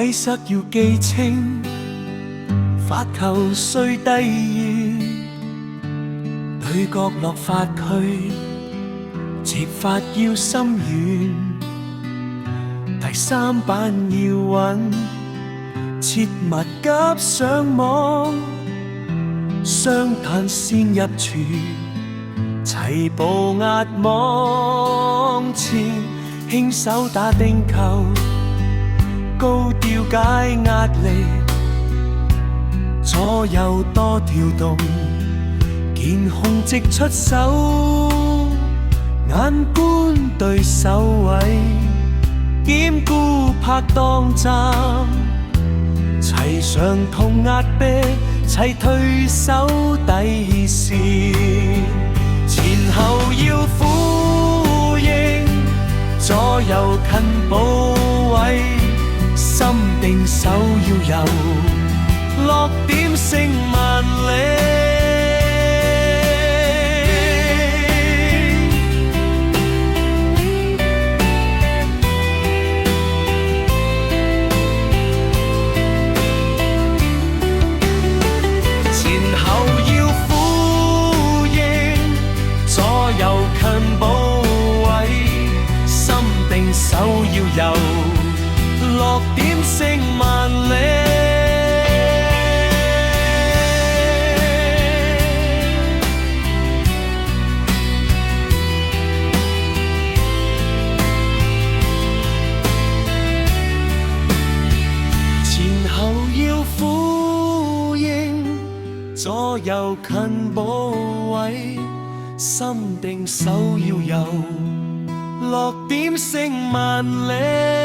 米塞要記清，發球須低語，對角落發區，接發要心軟。第三版要穩，切勿急上網，雙彈先入廚，齊步壓網前，輕手打丁球，高調解壓力，左右多跳動，見控直出手，眼觀對手位，兼顧拍檔站，齊上同壓迫，齊退守底線，前後要呼應，左右近補位，心定手要有，落點勝萬里。手要有，落點勝萬里。前後要呼應，左右近補位，心定手要有，落點勝萬里。